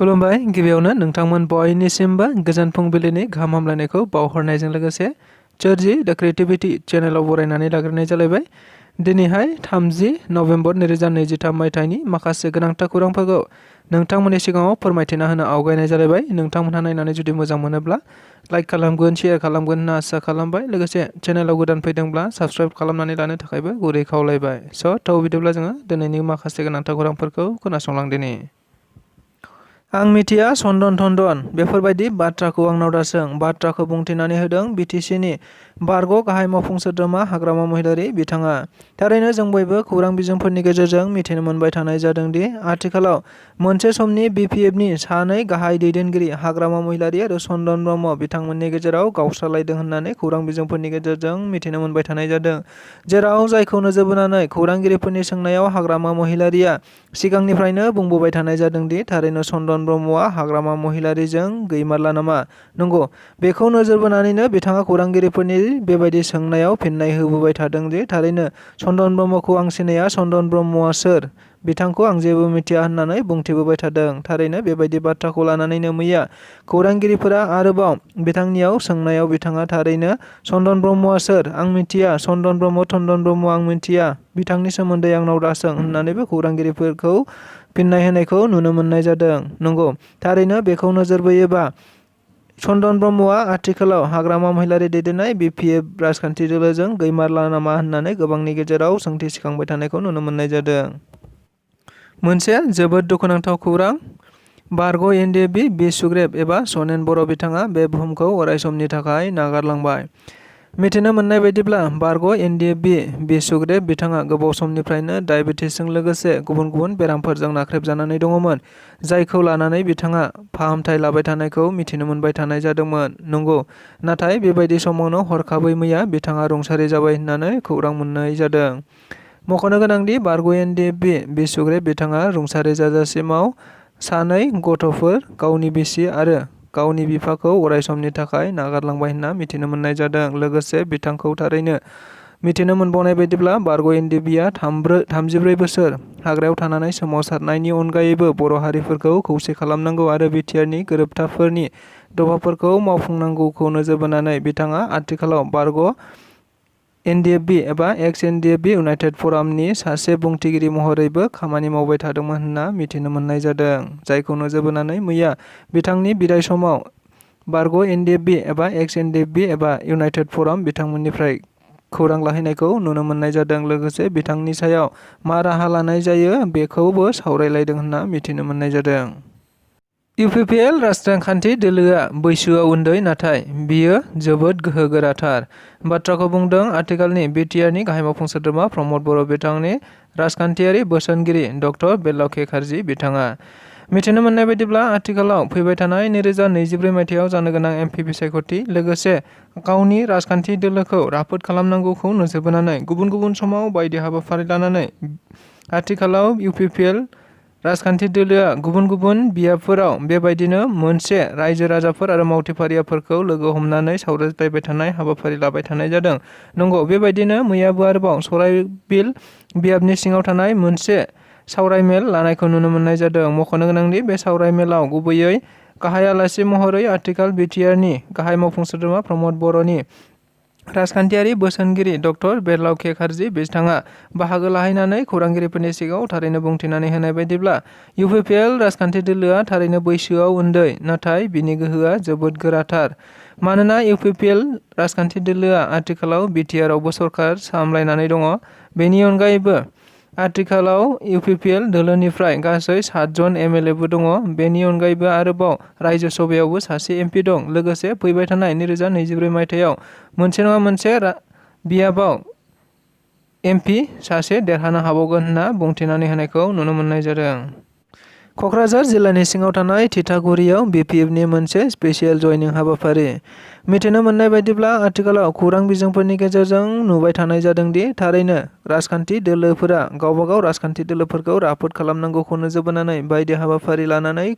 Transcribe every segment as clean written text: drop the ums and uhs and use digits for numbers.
खुलुमबाय गिबियावनो नोंथांमोन बयनिसिमबो गोजोन फुंबिलिनि गाहाम हामलायनायखौ बावहरनायजों लोगोसे चर्जी द क्रिएटिविटी चेनेलाव बरायनानै लाग्रोनाय जालायबाय। दिनैहाय 30 नभेम्बर 2023 मायथाइनि माखासे गोनांथार खौरांफोरखौ नोंथांमोननि सिगाङाव फोरमायथिना होनो आवगायनाय जालायबाय। नोंथांमोनहा नायनानै जुदि मोजां मोनोब्ला लाइक खालामगोन, शेयार खालामगोन होनना आसा खालामबाय। लोगोसे चेनेलाव गोदान फैदोंब्ला साबस्क्राइब खालामनानै लानो थाखायबो गुरै खावलायबाय। बिदिब्ला जोङो दिनैनि माखासे गोनांथार खौरांफोरखौ खोनासंलांदिनि। आं मिथिया चन्दन टन्डन बेफोरबायदि बाथ्राखौ आंनाव दासों। बाथ्राखौ बुंथिनानै होदों बिटिसिनि बारग' गाहाय मावफुं सोद्रोमा हाग्रामा महिलारी बिथाङा। थारैनो जों बयबो खौरां बिजोंफोरनि गेजेरजों मिथिनो मोनबाय थानाय जादों दि आथिखालाव मोनसे समनि बिपिएफनि सानै गाहाय दैदेनगिरि हाग्रामा महिलारी आरो चन्दन ब्रह्म बिथांमोननि गेजेराव गावस्रालायदों होननानै खौरां बिजोंफोरनि गेजेरजों मिथिनो मोनबाय थानाय जादों। जेराव जायखौ नोजोर बोनानै खौरांगिरिफोरनि सोंनायाव हाग्रामा महिलारीआ सिगांनिफ्रायनो बुंबोबाय थानाय जादों दि थारैनो चन्दन ब्रह्मआ हाग्रामा महिलारीजों गैमारला नामा? नंगौ, बेखौ नोजोर बोनानैनो बिथाङा खौरांगिरिफोरनि बेबायदि सोंनायाव फिननाय होबोबाय थादों दि थारैनो चन्दन ब्रह्मखौ आं सिनाया, चन्दन ब्रह्मआ सोर, बिथांखौ आं जेबो मिथिया होननानै बुंथिबोबाय थादों। थारैनो बेबायदि बाथ्राखौ लानानैनो मैया खौरांगिरिफोरा आरोबाव बिथांनियाव सोंनायाव बिथाङा थारैनो चन्दन ब्रह्मआ सोर, आं मिथिया, चन्दन ब्रह्म आं मिथिया, बिथांनि सोमोन्दै आंनाव दासों होननानैबो खौरांगिरिफोरखौ फिननाय होनायखौ नुनो मोननाय जादों। नंगौ, थारैनो बेखौ नोजोर बोयोबा चन्दन ब्रह्मआ आथिखालाव हाग्रामा महिलारी दैदेननाय बिपिएफ राजखान्थि दोलोजों गैमारला नामा होननानै गोबांनि गेजेराव सोंथि सिखांबाय थानायखौ नुनो मोननाय जादों। मोनसे जोबोद दुखुनांथाव खौरां। बारग' एनडिएफबि बि सुग्रेब एबा सनेन बर' बिथाङा बे बुहुमखौ अरायसमनि थाखाय नागारलांबाय। मिथिनो मोननाय बायदिब्ला बारग' एनडिएफबि बि सुग्रेब बिथाङा गोबाव समनिफ्रायनो डायबेटिसजों लोगोसे गुबुन गुबुन बेरामफोरजों नाख्रेबजानानै दङमोन, जायखौ लानानै बिथाङा फाहामथाय लाबाय थानायखौ मिथिनो मोनबाय थानाय जादोंमोन। नंगौ, नाथाय बेबायदि समावनो हरखाबै मैया बिथाङा रुंसारि जाबाय होननानै खौरां मोननाय जादों। मख'नो गोनांदि बारग' एनडिएफबि बि सुग्रेब बिथाङा रुंसारि जाजासिमाव सानै गथ'फोर, गावनि बिसि आरो गावनि बिफाखौ अरायसमनि थाखाय नागारलांबाय होनना मिथिनो मोननाय जादों। लोगोसे बिथांखौ थारैनो मिथिनो मोनबावनाय बायदिब्ला बारग' एनडिएफबिआ 34 बोसोर हाग्रायाव थानानै सोमावसारनायनि अनगायैबो बर' हारिफोरखौ खौसे खालामनांगौ आरो बिटिआरनि गोरोबथाफोरनि दफाफोरखौ मावफुंनांगौखौ नोजोर बोनानै बिथाङा आथिखालाव बारग' एनडिएफबि एबा एक्स एनडिएफबि इउनाइटेड फरामनि सासे बुंथिगिरि महरैबो खामानि मावबाय थादोंमोन होनना मिथिनो मोननाय जादों। जायखौ नोजोर बोनानै मैया बिथांनि बिदाय समाव बारग' एनडिएफबि एबा एक्स एनडिएफबि एबा इउनाइटेड फराम बिथांमोननिफ्राय खौरां लाहैनायखौ नुनो मोननाय जादों। लोगोसे बिथांनि सायाव मा राहा लानाय जायो बेखौबो सावरायलायदों होनना मिथिनो मोननाय जादों। इउपिपिएल राजखान्थि दोलोआ बैसोआव उन्दै, नाथाय बियो जोबोद गोहोगोराथार। बाथ्राखौ बुंदों आथिखालनि बिटिआरनि गाहाय मावफुं सोद्रोमा प्रमद बर' बिथांनि राजखान्थियारि बोसोनगिरि डक्टर बेरलाव केखारजी बिथाङा। मिथिनो मोननाय बायदिब्ला आथिखालाव फैबाय थानाय 2024 मायथाइयाव जानो गोनां एमपि बिसायख'थि लोगोसे गावनि राजखान्थि दोलोखौ राफोद खालामनांगौखौ नोजोर बोनानै गुबुन गुबुन समाव बायदि हाबाफारि लानानै आथिखालाव इउपिपिएल राजखान्थि दोलोआ गुबुन गुबुन बियाबफोराव बेबायदिनो मोनसे रायजो राजाफोर आरो मावथिफारियाफोरखौ लोगो हमनानै सावरायलायबाय थानाय हाबाफारि लाबाय थानाय जादों। नंगौ, बेबायदिनो मैयाबो आरोबाव सराइबिल बियाबनि सिङाव थानाय मोनसे सावरायमेल लानायखौ नुनो मोननाय जादों। मख'नो गोनांदि बे सावरायमेलाव गुबैयै गाहाय आलासि महरै आथिखाल बिटिआरनि गाहाय मावफुं सोद्रोमा प्रमद बर'नि राजखान्थियारि बोसोनगिरि डक्टर बेरलाव केखारजी बिथाङा बाहागो लाहैनानै खौरांगिरिफोरनि सिगाङाव थारैनो बुंथिनानै होनाय बायदिब्ला इउपिपिएल राजखान्थि दोलोआ थारैनो बैसोआव उन्दै, नाथाय बिनि गोहोआ जोबोद गोराथार। मानोना इउपिपिएल राजखान्थि दोलोआ आथिखालाव बिटिआरआवबो सरकार सामलायनानै दङ। बेनि अनगायैबो आथिखालाव इउपिपिएल दोलोनिफ्राय गासै 7 जन एमएलएबो दङ। बेनि अनगायैबो आरोबाव रायजो सभायावबो सासे एमपि दं। लोगोसे फैबाय थानाय 2024 मायथाइयाव मोनसे नङा मोनसे बियाबाव एमपि सासे देरहानो हाबावगोन होनना बुंथिनानै होनायखौ नुनो मोननाय जादों। क'क्राझार जिल्लानि सिङाव थानाय थिथागुरियाव बिपिएफनि मोनसे स्पेसियेल जयनिं हाबाफारि। मिथिनो मोननाय बायदिब्ला आथिखालाव खौरां बिजोंफोरनि गेजेरजों नुबाय थानाय जादों दि थारैनो राजखान्थि दोलोफोरा गावबागाव राजखान्थि दोलोफोरखौ राफोद खालामनांगौखौ नोजोर बोनानै बायदि हाबाफारि लानानै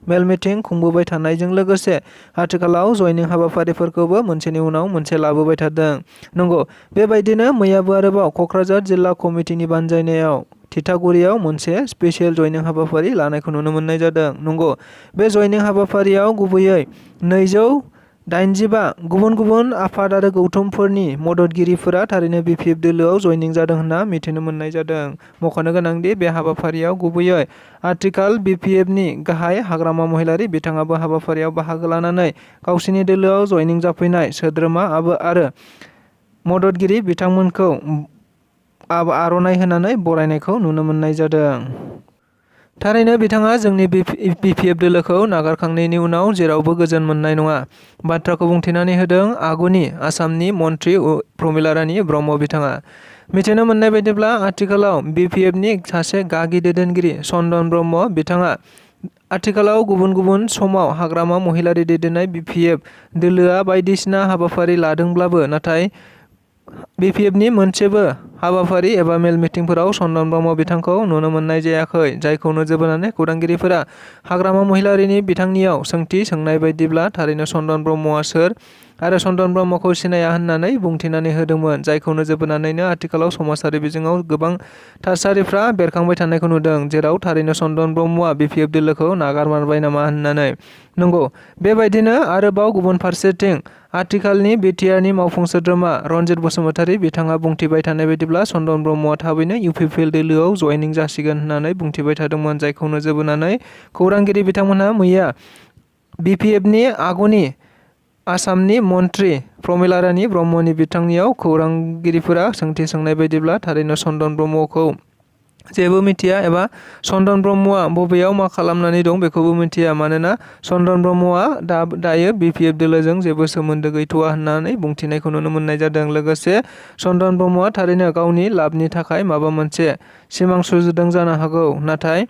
मेल मिटिं खुंबोबाय थानायजों लोगोसे आथिखालाव जयनिं हाबाफारिफोरखौबो मोनसेनि उनाव मोनसे लाबोबाय थादों। नंगौ, बेबायदिनो मैयाबो आरोबाव क'क्राझार जिल्ला कमिटिनि बानजायनायाव थिथागुरियाव मोनसे स्पेसियेल जयनिं हाबाफारि लानायखौ नुनो मोननाय जादों। नंगौ, बे जयनिं हाबाफारियाव गुबैयै 285 गुबुन गुबुन आफाद आरो गौथुमफोरनि मददगिरिफोरा थारैनो BPF दोलोआव जयनिं जादों होनना मिथिनो मोननाय जादों। मख'नो गोनांदि बे हाबाफारियाव गुबैयै आथिखाल BPFनि गाहाय हाग्रामा महिलारि बिथाङाबो हाबाफारियाव बाहागो लानानै गावसिनि दोलोआव जयनिं जाफैनाय सोद्रोमा आरो मददगिरि बिथांमोनखौ आर'नाइ होनानै बरायनायखौ नुनो मोननाय जादों। थारैनो बिथाङा जोंनि BPF दोलोखौ नागारखांनायनि उनाव जेरावबो गोजोन मोननाय नङा बाथ्राखौ बुंथिनानै होदों आगुनि आसामनि मन्थ्रि प्रमिला रानी ब्रह्म बिथाङा। मिथिनो मोननाय बायदिब्ला आथिखालाव BPFनि सासे गागि दैदेनगिरि चन्दन ब्रह्म बिथाङा आथिखालाव गुबुन गुबुन समाव हाग्रामा महिलारि दैदेननाय BPF दोलोआ बायदिसिना हाबाफारि लादोंब्लाबो नाथाय BPFनि मोनसेबो हाबाफारि एबा मेल मिटिंफोराव चन्दन ब्रह्म बिथांखौ नुनो मोननाय जायाखै, जायखौ नोजोर बोनानै खौरांगिरिफोरा हाग्रामा महिलारिनि बिथांनियाव सोंथि सोंनाय बायदिब्ला थारैनो चन्दन ब्रह्मआ सोर आरो चन्दन ब्रह्मखौ सिनाया होननानै बुंथिनानै होदोंमोन, जायखौ नोजोर बोनानैनो आथिखालाव समाजारि बिजोङाव गोबां थासारिफ्रा बेरखांबाय थानायखौ नुदों, जेराव थारैनो चन्दन ब्रह्मआ BPF दोलोखौ नागारमारबाय नामा होननानै। नंगौ, बेबायदिनो आरोबाव गुबुन फारसेथिं आथिखालनि BTRनि मावफुं सोद्रोमा रनजित बसुमतारी बिथाङा बुंथिबाय थानाय बायदिब्ला चन्दन ब्रह्मआ थाबैनो UPPL दोलोआव जयनिं जासिगोन होननानै बुंथिबाय थादोंमोन, जायखौ नोजोर बोनानै खौरांगिरि बिथांमोनहा मैया BPFनि आगुनि आसामनि मन्थ्रि प्रमिला रानी ब्रह्मनि बिथांनियाव खौरांगिरिफोरा सोंथि सोंनाय बायदिब्ला थारैनो चन्दन ब्रह्मखौ जेबो मिथिया एबा चन्दन ब्रह्मआ बबेयाव मा खालामनानै दं बेखौबो मिथिया, मानोना चन्दन ब्रह्मआ दायो BPF दोलोजों जेबो सोमोन्दो गैथ'वा होननानै बुंथिनायखौ नुनो मोननाय जादों। लोगोसे चन्दन ब्रह्मआ थारैनो गावनि लाबनि थाखाय माबा मोनसे सिमां सुजुदों जानो हागौ, नाथाय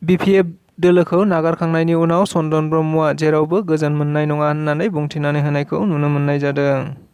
BPF दोलोखौ नागारखांनायनि उनाव चन्दन ब्रह्मआ जेरावबो गोजोन मोननाय नङा होननानै बुंथिनानै होनायखौ नुनो मोननाय जादों।